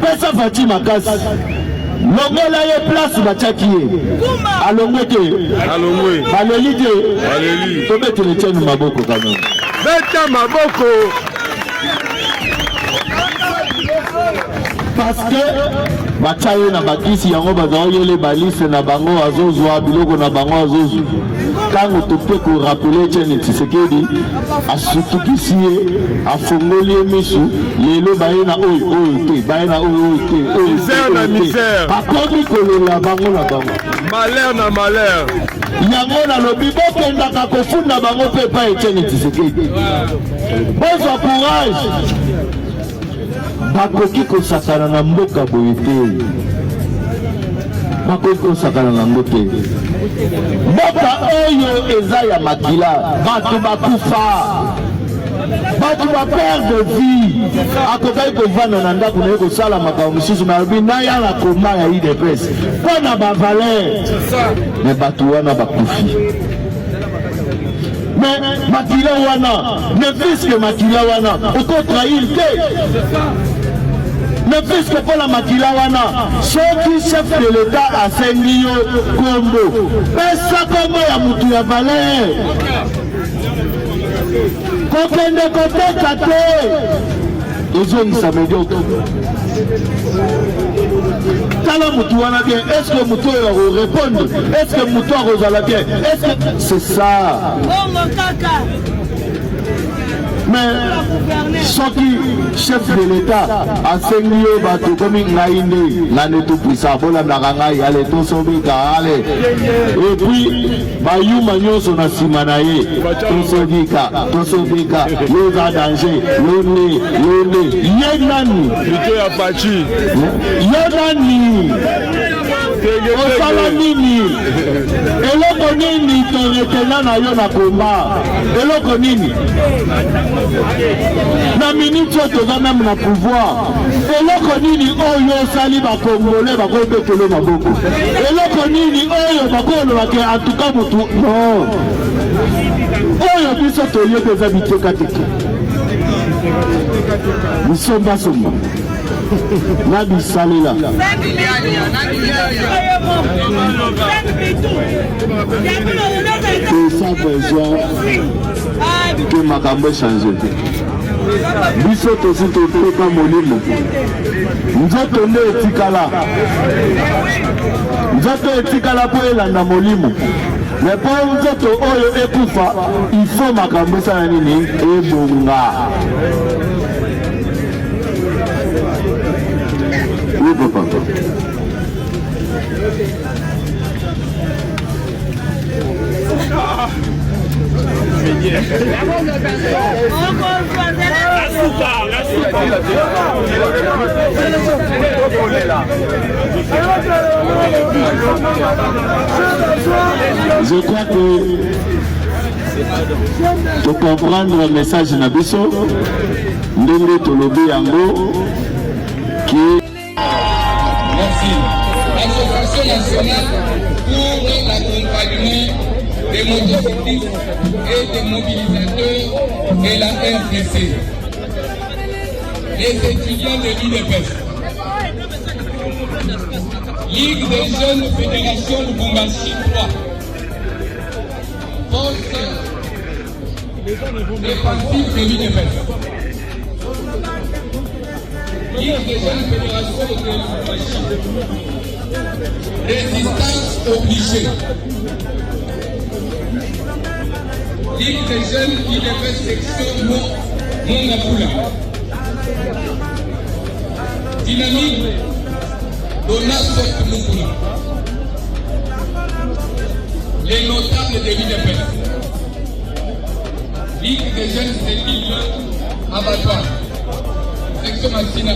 pesa Fatima Kasi longola ye place batiaki ye alongwe te baleli te tobetele tienu maboko quand même beta maboko parce que batia ye na bakisi yango bazaoyele balise na bango azozwa biloko na bango azozwa ntango tope korapele Etienne Tshisekedi asutukisi ye afongoli ye misu lelo baye na oyo te baye na oyo te bakomi kolola bango na bango malheur na malheur yango nalobi bokendaka kofunda bango mpe epai Etienne Tshisekedi bozwa courage bakoki kosakana na mboka boye te bakoki kosakana na mboka te mboka oyo eza ya makila bato bakufa bato baperde vie akokaki kovanda na ndako na ye kosala makambo mosusu nalobi naya na koma ya UDPS mpo na bavaler me bato wana bakufi mais makila wana ne puisque makila wana okotrahir te mais puisque pour la makila wana soki chef de l'état asengi yo kombo pesa kombo ya mutu ya valer kokende koteka te ezongisa mediocre tala mutu wana bien est-ce que mutu oyo akorépondre est-ce que mutu akozala bien est-ce que c'est ça mais soki chef de l'état asengi yo bato komi ngai nde ngane tupwisa bolandaka ngai ale tosobika ale et puis bayuma nyonso na nsima na ye tosobika yo za danger yo nde ye nani lito ya pachi yo nani osala nini eloko nini toretena na yo na komba eloko nini na minute oyo toza meme na pouvoir eloko nini oyo osali bakongole bakobetelo maboko eloko nini oyo bakolobake antuka motu non oyo biso toyebi eza biteka teke bisombasomba na bisalela eza besoin que makambo echange biso tosi topeka molimo nzoto nde etikala mpo elanda molimo me mpo nzoto oyo ekufa ifo makambo esala nini ebonga oui papa je crois que pour comprendre le message na biso ndenge tolobi yango qui merci. L'association nationale pour l'accompagnement des motocyclistes et des mobilisateurs et la RDC. Les étudiants de l'UDPS. Ligue des jeunes fédération Lubumbashi 3. Force défensive de l'UDPS. Ligue des jeunes fédérations de Lubumbashi. Résistance obligée. Ligue des jeunes UDPS section Mongapula. Dynamique Donato Mukuna. Les notables de l'UDPS. Ligue des jeunes cellules abattoir. Section Massina 1.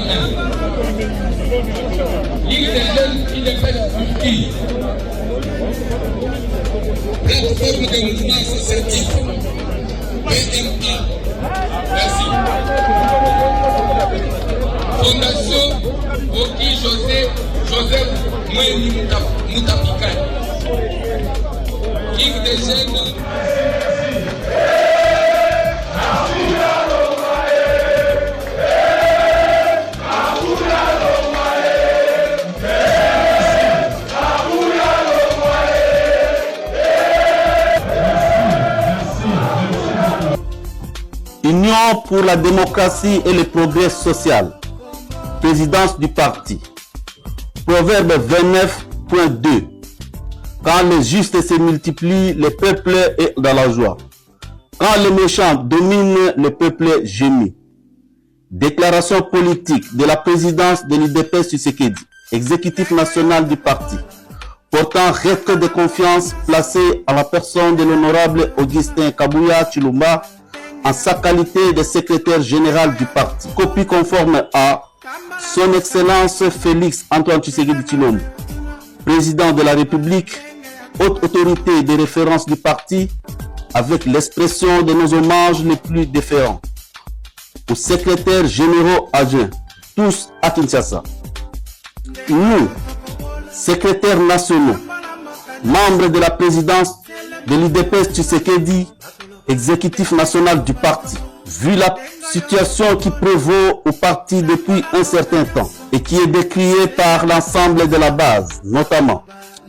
Ligue des jeunes UDPS Turquie. Plateforme de mouvement associatif. PMA. Merci. Fondation Oki Joseph Mweni Mutapika. Ligue des jeunes. Union pour la démocratie et le progrès social. Présidence du parti. Proverbe 29.2. Quand le juste se multiplie, le peuple est dans la joie. Quand le méchant domine, le peuple gémit. Déclaration politique de la présidence de l'UDPS Tshisekedi, exécutif national du parti, portant retrait de confiance placé à la personne de l'honorable Augustin Kabuya Tshilombo en sa qualité de secrétaire général du parti. Copie conforme à Son Excellence Félix Antoine Tshisekedi Tshilombo, président de la République, haute autorité de référence du parti, avec l'expression de nos hommages les plus déférents aux secrétaires généraux adjoints, tous à Kinshasa. Nous, secrétaires nationaux, membres de la présidence de l'UDPS Tshisekedi, exécutif national du parti, vu la situation qui prévaut au parti depuis un certain temps et qui est décriée par l'ensemble de la base, notamment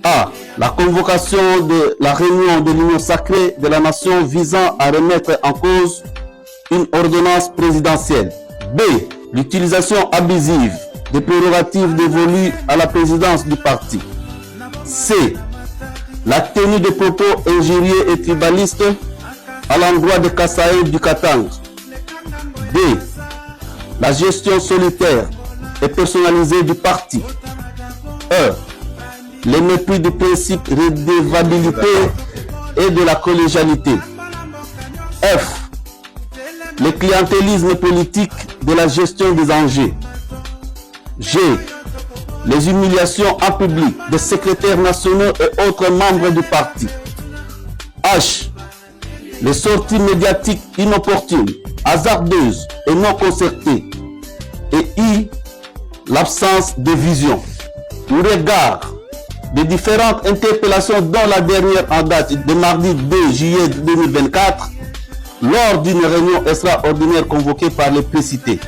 A. La convocation de la réunion de l'Union sacrée de la nation visant à remettre en cause une ordonnance présidentielle. B. L'utilisation abusive des prérogatives dévolues à la présidence du parti. C. La tenue de propos injurieux et tribalistes à l'endroit de Kassaï du Katanga. D. La gestion solitaire et personnalisée du parti. E. Le mépris du principe de redevabilité et de la collégialité. F. Le clientélisme politique de la gestion des enjeux. G. Les humiliations en public des secrétaires nationaux et autres membres du parti. H. Les sorties médiatiques inopportunes, hasardeuses et non concertées. Et I. L'absence de vision. Au regard des différentes interpellations, dont la dernière en date de mardi 2 juillet 2024, lors d'une réunion extraordinaire convoquée par les précités.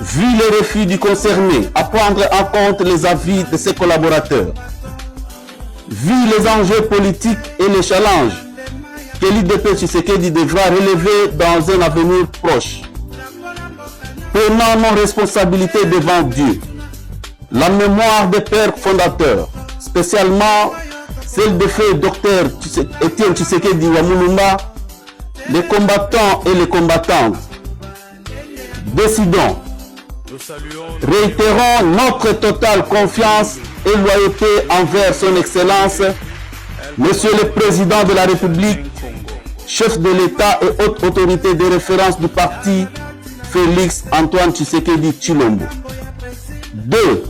Vu le refus du concerné à prendre en compte les avis de ses collaborateurs, vu les enjeux politiques et les challenges que l'UDPS Tshisekedi devra relever dans un avenir proche, prenant nos responsabilités devant Dieu, la mémoire des pères fondateurs, spécialement celle de feu Dr Étienne Tshisekedi Wamulumba, les combattants et les combattantes, décidons, réitérons notre totale confiance et loyauté envers son Excellence, Monsieur le Président de la République, chef de l'État et haute autorité de référence du parti, Félix Antoine Tshisekedi Tshilombo. 2.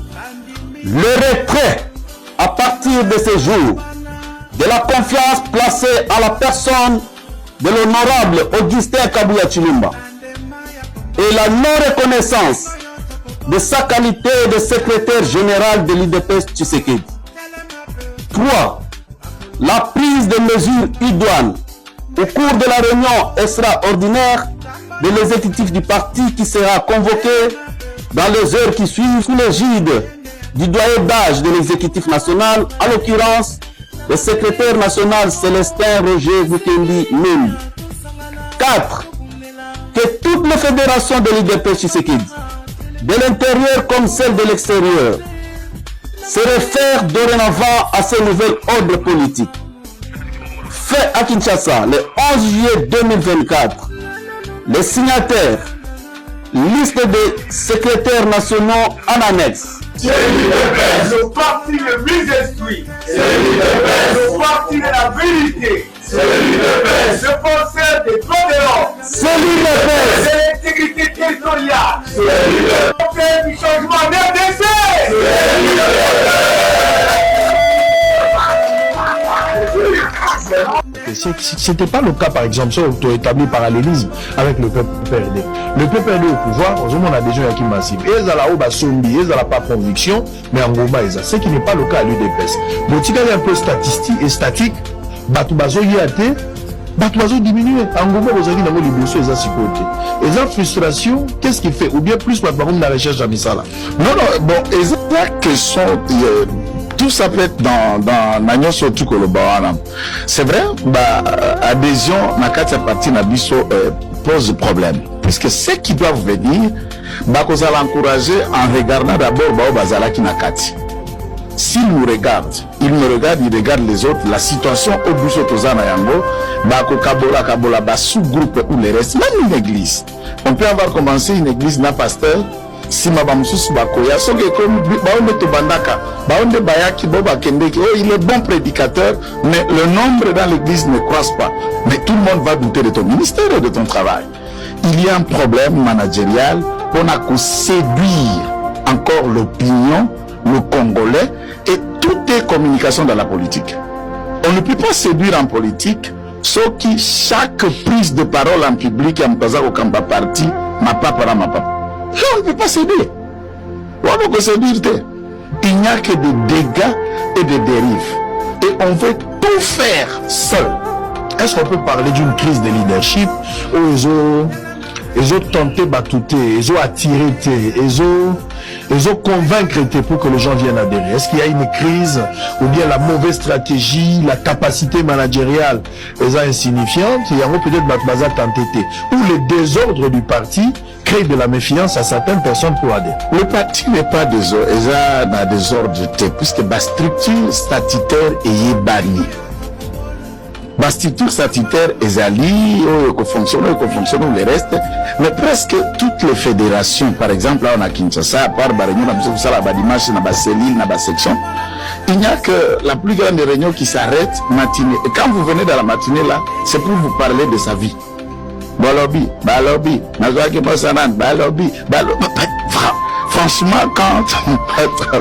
Le retrait à partir de ce jour de la confiance placée à la personne de l'honorable Augustin Kabuya Tshilombo et la non-reconnaissance de sa qualité de secrétaire général de l'UDPS Tshisekedi. 3. La prise de mesures idoines au cours de la réunion extraordinaire de l'exécutif du parti qui sera convoqué dans les heures qui suivent sous l'égide du doyen d'âge de l'exécutif national, en l'occurrence le secrétaire national Célestin Roger Vukendi Membi. 4. Que toutes les fédérations de l'UDPS Tshisekedi, de l'intérieur comme celle de l'extérieur, se réfèrent dorénavant à ce nouvel ordre politique. Fait à Kinshasa le 11 juillet 2024, les signataires, liste des secrétaires nationaux en annexe. C'est l'UDPS, le parti le mieux instruit. C'est l'UDPS, le parti de la vérité. C'est l'UDPS, le penseur des droits de l'homme. C'est l'UDPS, C'est l'intégrité territoriale. C'est l'UDPS, le fait du changement d'RDC. C'est l'UDPS. Ce n'était pas le cas, par exemple, sur l'auto-établi parallélisme avec le PPRD. Le PPRD au pouvoir, on a déjà qui massif. Et ils ont la haut sombi, ils ont pas conviction, mais en gros, ce qui n'est pas le cas à l'UDPS. Donc, il y a un peu statistique et statique, Batoubazo yate, Batoubazo diminue. En gros, vous avez les dossiers, ils ont si côté. Et la frustration, qu'est-ce qu'il fait? Ou bien plus, par exemple, la recherche d'Amisala. Non, bon, exact que sont. Tout tout ça peut être dans Nagnon surtout que le Bawana. C'est vrai, adhésion, na quatre partie na biso pose problème. Puisque ceux qui doivent venir, vous allez encourager en regardant d'abord Bazala qui na kati. S'ils nous regardent, ils me regardent, ils regardent les autres, la situation au Bousso Tozana Yango, Kabola, sous-groupe ou les restes, même une église. On peut avoir commencé une église n'a pasteur, si ma bamusus bakoya, so que comme baonde tobandaka, baonde bayaki boba kendeki, oh il est bon prédicateur, mais le nombre dans l'église ne croise pas. Mais tout le monde va douter de ton ministère et de ton travail. Il y a un problème managérial, on a que séduire encore l'opinion, le Congolais, et tout est communication dans la politique. On ne peut pas séduire en politique, sauf que chaque prise de parole en public, on ne peut pas séduire. On peut séduire. Il n'y a que des dégâts et des dérives. Et on veut tout faire seul. Est-ce qu'on peut parler d'une crise de leadership où ils ont tenté batouter, ils ont attiré, ils ont convaincre pour que les gens viennent adhérer? Est-ce qu'il y a une crise ou bien la mauvaise stratégie, la capacité managériale est insignifiante? Il y a peut-être Batbaza tenté ou le désordre du parti crée de la méfiance à certaines personnes pour adhérer. Le parti n'est pas désordre, il y a un désordre puisque la structure statutaire est bannie. La structure statutaire est alliée, fonctionne les restes, mais presque toutes les fédérations, par exemple, là on a Kinshasa, à part la réunion, la cellule, la section, il n'y a que la plus grande réunion qui s'arrête matinée. Et quand vous venez dans la matinée là, c'est pour vous parler de sa vie. Balobi, franchement, quand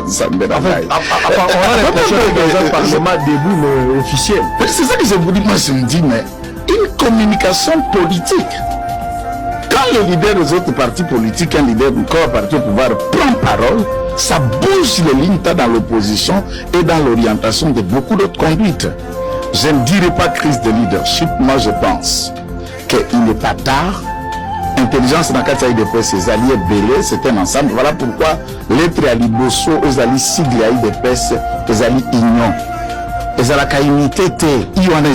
ça me dérange. On a l'impression que dans un parlement debout, mais officiel. C'est ça que je vous dis, moi je me dis, mais une communication politique. Quand le leader des autres partis politiques, un leader du corps parti au pouvoir prend parole, ça bouge les lignes dans l'opposition et dans l'orientation de beaucoup d'autres conduites. Je ne dirais pas crise de leadership, moi je pense qu'il n'est pas tard. Intelligence dans le cadre de presse, les alliés belés, c'est un ensemble. Voilà pourquoi l'être à Liboso, aux alliés sigle de presse, les alliés union. Les alliés unité, il y a une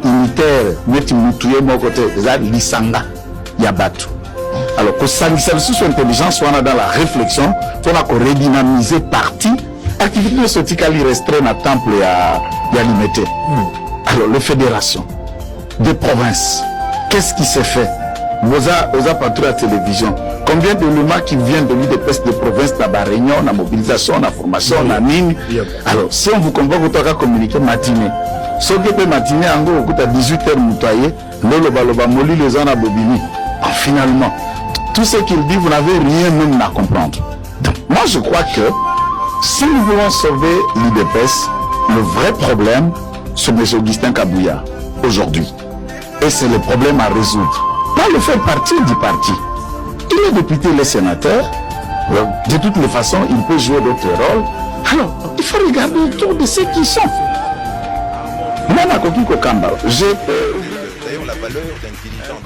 unité, mais mutué mon côté, les alliés lisanga, yabatu. Alors que ça sous intelligence, on a dans la réflexion, on a redynamiser parti, activité de ce type qui restreint à temple et à limiter. Alors, les fédérations des provinces, qu'est-ce qui s'est fait? Oza patrouille à la télévision. Combien de l'éléments qui viennent de l'île de presse de province, dans la réunion, dans la mobilisation, dans la formation, dans la mine. Alors, si on vous convoque, vous devez communiquer matinée. Ce qui peut matinée, en gros, à 18h, moutoyer, le moli les gens à Bobini. Finalement, tout ce qu'il dit, vous n'avez rien même à comprendre. Donc, moi, je crois que si nous voulons sauver l'IDPS, le vrai problème, c'est M. Augustin Kabouya, aujourd'hui. Et c'est le problème à résoudre. Pas le faire partie du parti. Il est député, il est sénateur. De toutes les façons, il peut jouer d'autres rôles. Alors, il faut regarder autour de ceux qui sont. Même à Kokiko Kamba, j'ai d'ailleurs la valeur d'intelligence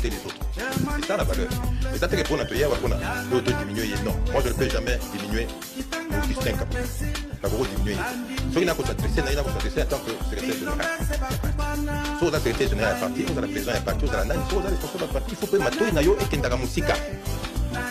des autres. C'est ça la valeur. Et ça te répond à toi, l'autre diminuer. Non, moi je ne peux jamais diminuer Augustin Kabouya. La gros diminuer. Ce qui n'a pas s'adressé, n'a pas s'adressé en tant que secrétaire général. Si vous avez secrétaire général à partir, vous avez président à partir, vous avez l'année, si vous avez responsable à partir, il faut que Matoy Nayo et Kendara Moussika.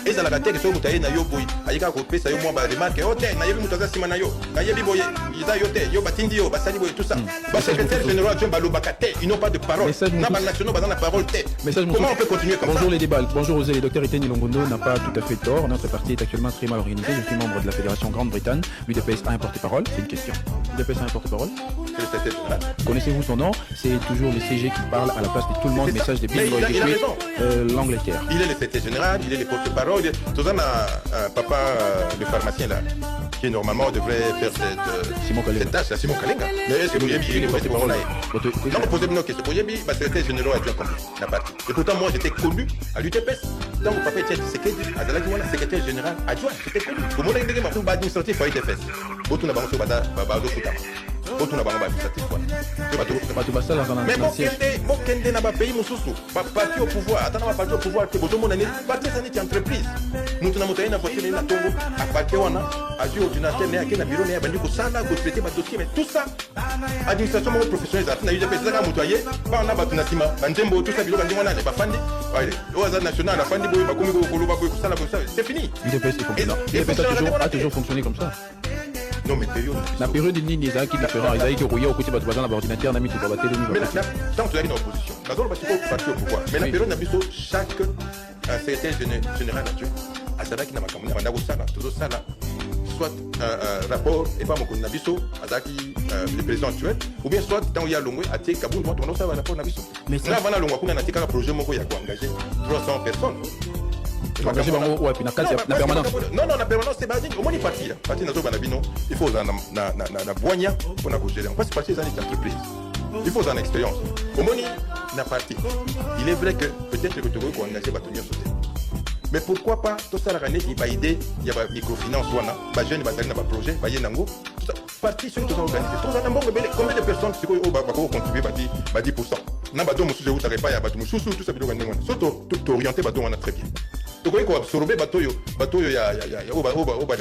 Et ça la gâté que ce que vous Nayo Boy, Ayaka Kopé, ça y est, moi, remarque, oh, Nayo Moutaza Simanayo, Nayabi Boye, Isayote, Yo Batindio, Basani Boy, tout ça. Le secrétaire général, John Balobakate, ils n'ont pas de parole. N'a pas nationaux, dans la parole tête. Comment on peut continuer comme ça? Bonjour les débats, bonjour Osé, le docteur Etienne Ilongondo n'a pas tout à fait tort. Notre parti est actuellement très mal organisé. Je suis membre de la Fédération Grande-Bretagne. L'UDPS a un porte-parole, c'est une question. L'UDPS a un porte-parole. Connaissez-vous son nom? C'est toujours le CG qui parle à la place de tout le monde. Message de Bill l'Angleterre. Il est le secrétaire général, il est le porte-parole. Tout ça, un papa de pharmacien là, qui normalement devrait faire cette tâche, Simon Kalenga. Mais est-ce que vous avez dit que parole là? Non, posez-moi une question. Vous avez dit que le secrétaire général a déjà la partie. Et pourtant, moi j'étais connu à l'UTPS. Donc, mon papa était secrétaire général adjoint. J'étais connu. Pour moi, il y a un administratif à l'UTPS. Vous avez dit que autre n'a pas administratif. Mais mon kende n'a pas payé mon sous-sous. Parti au pouvoir, attends, ma parti au pouvoir, que votre monde est parti à une entreprise. Nous avons monté une voiture, une Tongo, à partir on a dû ordinateur, à quel bureau, à Bandico Sala, vous traitez ma dossier, mais tout ça, administration professionnelle, à eu des personnes à motoyer, pas en abattu Natima, Bantembo, tout ça, Bilo, on a des bafandi, au hasard national, la Fandi, c'est fini. A toujours fonctionné comme ça. Non, mais période. La période de Nini, qui est différente. Ils ont été au côté de l'ordinateur, on a mis tout le battu. Mais tant que tu es en opposition, la zone va se partir au pouvoir. Mais la période n'a pas chaque secrétaire général nature. À ça, qui n'a pas toujours ça, soit rapport, et pas mon Nabiso, le président actuel, ou bien soit tant qu'il y a l'ongwe, à Té Kaboul, moi, on a un rapport Nabiso. Mais là, avant la longue, on a un projet, il y a engagé 300 personnes. La permanence. Non, la permanence, c'est basique. Au moins, il est parti. Parti dans le Banabino, il faut la boigna pour la gérer. On passe par ces années d'entreprise. Il faut en expérience. Au moins, il n'a parti. Il est vrai que peut-être que tu veux qu'on engage bâtonnier sauter. Mais pourquoi pas, tout ça, la année, il va aider, il y a une microfinance, il y a jeune, il y a un projet, il y a un nango. Parti sur tout ça organisé. Combien de personnes qui ont contribué à 10%? Non, bah, donc, je vous arrête pas, il y a tout ça, surtout, tout orienté, bah, on a très bien. Tu crois qu'on va absorber bateau yo ya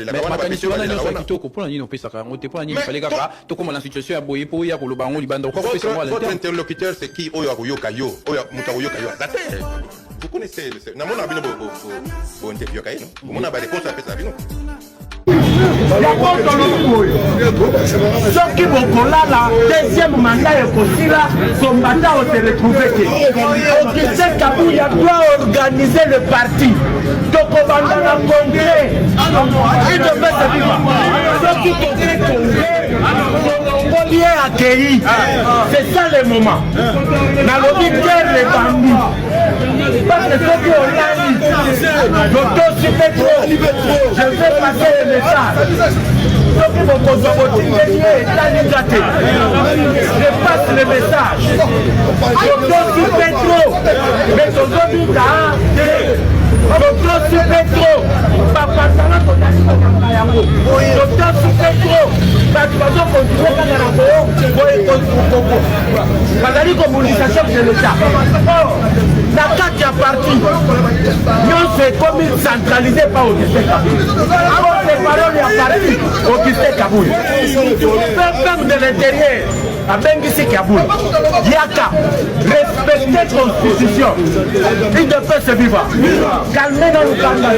la mais makanisi wana nyonso kitoko mpona nini opesaka yango te mpona nini fallait kaka tokomona situation ya boye po ya koloba yango libanda okoko pesa moi votre interlocuteur c'est qui oyo akoyoka yo oyo muta akoyoka yo date vous connaissez na mona bino bo interview kaino mona ba réponse à pesa bino soki bokolala deuxième mandat ekosila kombata ose retrouve te Augustin Kabuya doit organiser le parti tokobanda na congrès soki congrès Bolien accueilli c'est ça le moment nalobi guerre les bandits parce que soki olali d'auto-super je vais passer le message soki bokozwa botingeli etalinga te je passe le message d'auto-super mais tozobika d'auto-super bapasana totali yango d'auto-super bato bazokontinue kaka na boye bazali komonisa chef de l'état na kati ya parti nyonso ekomi centralisé pa Augustin Kabuya les paroles ya parti Augustin Kabuya peuple de l'intérieur abengisi Kabuya yaka respecter constitution il ne peut se vivre calmer dans le kanda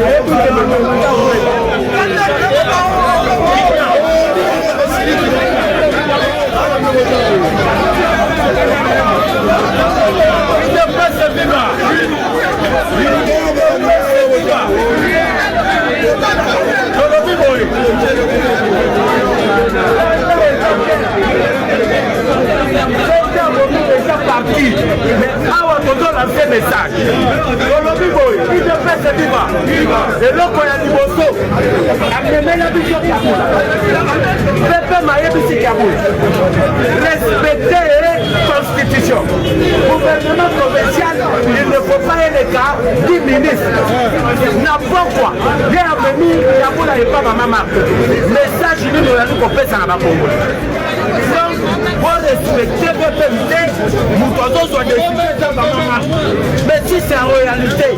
parti mais awa tozolance message olobi boye il ne peut se vivre eloko ya liboso amemela biso Kabuya pepe mayebisi Kabuya respecter constitution gouvernement provincial il ne faut pas éleka 10 ministres na pokwa ye amemi Kabuya epa bamama message nini oyali kopesa na bakongoli pour respecter pepe te moto azozwa décision bamama mais si c'est en réalité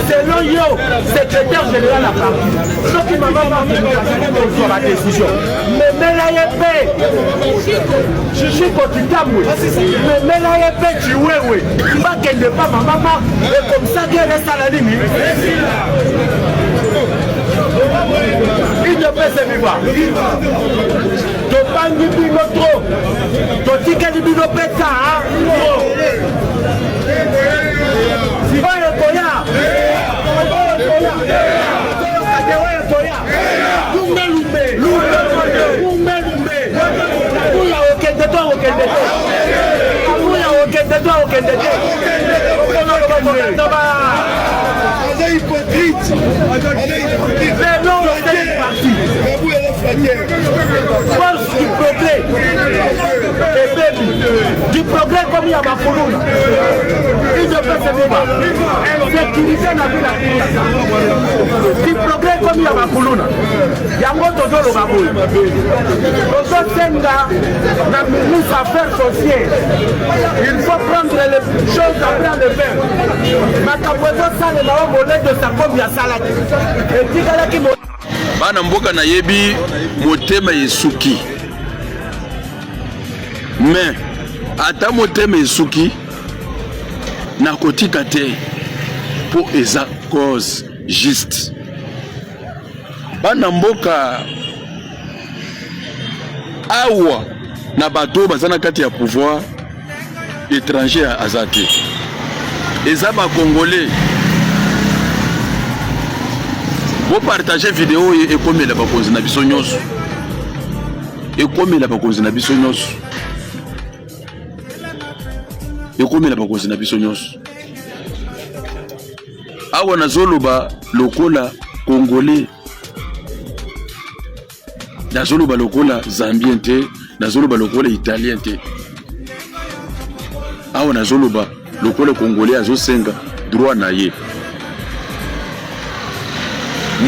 selon yo secrétaire général ya parti soki mama kozwa badécision memela ye mpe chichi kotitamwe memela ye mpe ciwewe bakende pa mamama et comme ça guerre esala nini il ne peut se vivre topangi bino trop totikeli bino mpe ta oyo koya Kabuya okende hypocrite. Mais non, c'est parti. Force du progrès. Et même du progrès comme il y a ma foulou. Il ne peut se débattre. Insécurité n'a plus la vie. Du progrès comme il y kobeta bakuluna yango tozoloba boye tozosenga na ministre affaires sociales il faut prendre les choses à bras le verre makambo ezosalela o moledo sakombi asalaki etikalaki bana mboka nayebi motema esuki mais ata motema esuki nakotika te po eza cause juste bana mboka awa na bato baza na kati ya pouvoir étranger aza te eza bakongolais bopartage video oyo ekomela bakonzi na biso nyonso ekomela bakonzi na biso nyonso ekomela bakonzi na biso nyonso awa nazoloba lokola congolais nazoloba lokola zambien te nazoloba lokola italien te awa nazoloba lokola congolais azosenga droit na ye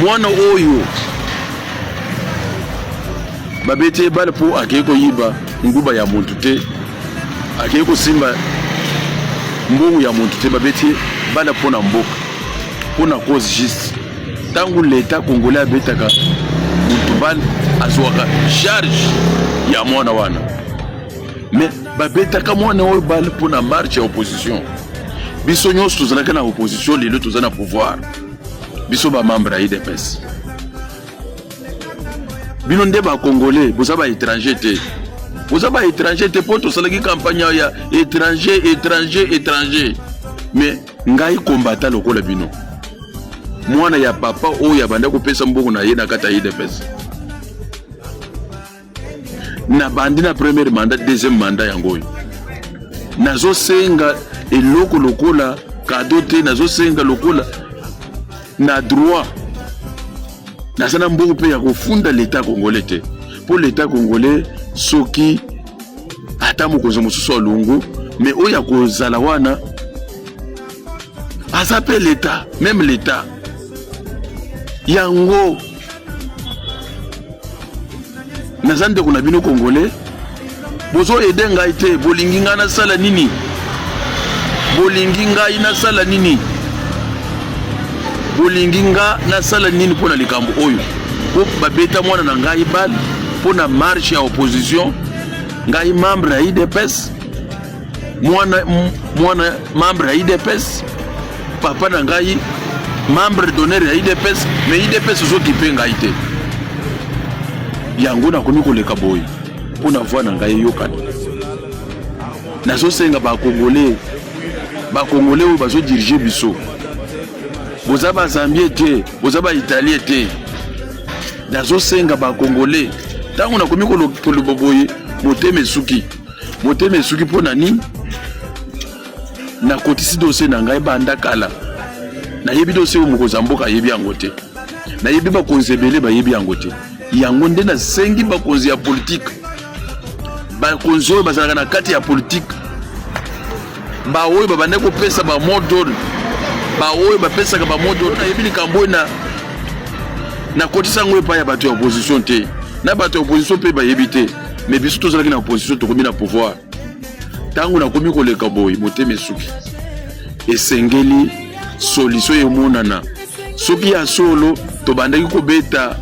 mwana oyo babete bale po akeye koyiba nguba ya muntu te akeye kosimba mbongo ya muntu te babete bale po na mboka po na cause juste tangu leta congolais abetaka muntu bale azwaka charge ya mwana wana mais babetaka mwana oyo bale po na marche ya opposition biso nyonso tozalaka na opposition lelo toza na pouvoir biso ba membre ya IDPS bino nde ba congolais boza ba étranger te boza ba étranger te po tosalaki campagne ya étranger mais ngai kombata lokola bino mwana ya papa oyo abanda kopesa mbongo na ye na kata ya IDPS na bandi na premier mandat deuxième mandat yango nazo senga eloko lokola kado te nazo senga lokola na droit nazana mbongo pe ya kofunda l'état congolais te pour l'état congolais soki ata mokonzi mosusu alungu mais oyo ya kozala wana aza pe l'état même l'état yango naza ndeko na bino congolais bozo ede ngai te bolingi ngai nasala nini bolingi ngai nasala nini bolingi nga nasala nini pona likambo oyo po babeta mwana na ngai bal pona marche ya opposition ngai membre ya IDPS mwana membre ya IDPS papa na ngai membre d'honneur ya IDPS mais IDPS ozokipe ngai te yango nakomi koleka boye pona voix na ngai eyokana nazosenga bakongolais oyo bazodirige biso boza ba zambien te boza ba italien te nazosenga ba congolais tango nakomi koloba boye motema esuki mpo na nini nakotisi dossier na ngai banda kala nayebi dossier oyo mokonzi ya mboka ayebi yango te nayebi bakonzi ebele bayebi yango te yango nde nasengi bakonzi ya politike bakonzi oyo bazalaka na kati ya politike baoyo babanda kopesa bamodole baoyo bapesaka bamodole nayebi likambo oyo na kotisa yango epai ya bato ya opposition te na bato ya opposition mpe bayebi te mais biso tozalaki na opposition tokomi na pouvoir ntango nakomi koleka boye motema esuki esengeli solution emonana soki ya solo tobandaki kobeta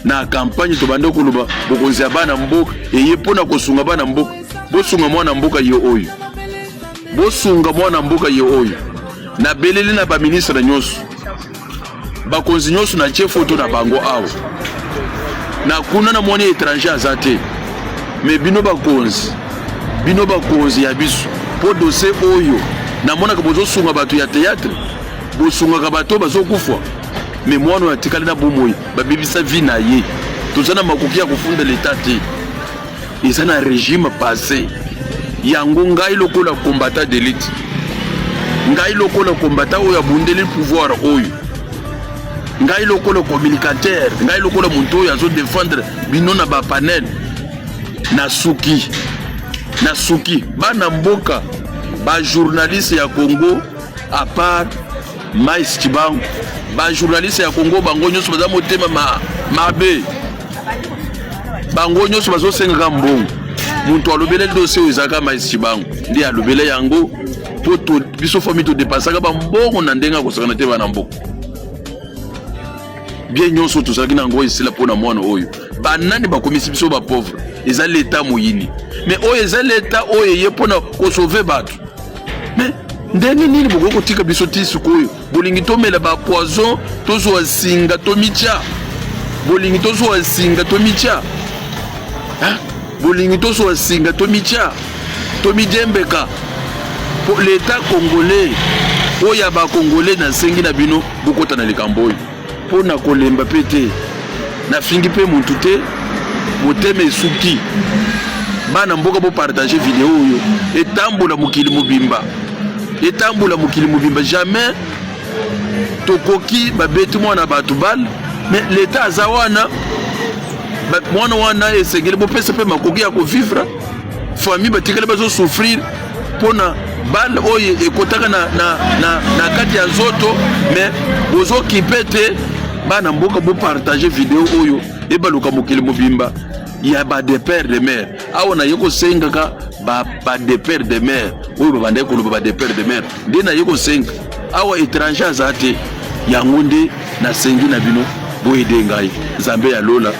na campagne tobandaki koloba bokonzi ya bana mboka eye mpona kosunga bana mboka bosunga mwana mboka ye oyo bosunga mwana mboka ye oyo na beleli na baministre nyonso bakonzi nyonso na tie foto na bango awa na kuna na moni étranger aza te mais bino bakonzi ya biso po dossier oyo namonaka bozosunga bato ya théâtre bosungaka bato bazokufa mais mwana oyo atikali na bomoi babebisa vi na ye toza na makoki ya kofunda l'état te eza na régime passé yango ngai lokola combattant d'élite ngai lokola combattant oyo abundeli pouvoir oyo ngai lokola communicateur ngai lokola muntu oyo azodefendre bino na bapanel na suki bana mboka bajournaliste ya Congo à part Mais Chibango ba journaliste ya Congo bango nyonso baza motema mabe bango nyonso bazosenga mbongo muntu alobele dossier ezaka maisi bango ndi alobele yango poto biso fami to dépasaka ba mbongo na ndenga kosakana te bana mboko bien nyonso tozalaki nango esila mpona mwana oyo banani bakomisi biso ba pauvre eza leta moyini mais oyo eza leta oyo ye mpona kosauve bato mais ndenge nini bokoki kotika biso ti sikoyo bolingi tomela bapoison tozwa singa tomitya bolingi tozwa singa tomitya bolingi tozwa singa tomitya tomijembeka po leta congolais oyo ya bacongolais nasengi na bino bokota na likambo oyo mpona kolemba mpe te nafingi mpe muntu te motema esuki bana mboka bopartage video oyo etambola mokili mobimba jamais tokoki babeti mwana bato bale mais leta aza wana mwana wana esengeli bopesa mpe makoki ya kovivre famille batikali bazosouffrir mpona bale oyo ekotaka na kati ya nzoto mais bozokipe te bana mboka bopartage video oyo ebaluka mokili mobimba ya ba de père de mère awa na yeko sengaka ba de père de mère oyo babanda koloba ba de père de mère nde na yeko senga awa étranger azate yango nde na sengi na bino boyede ngai Nzambe ya lola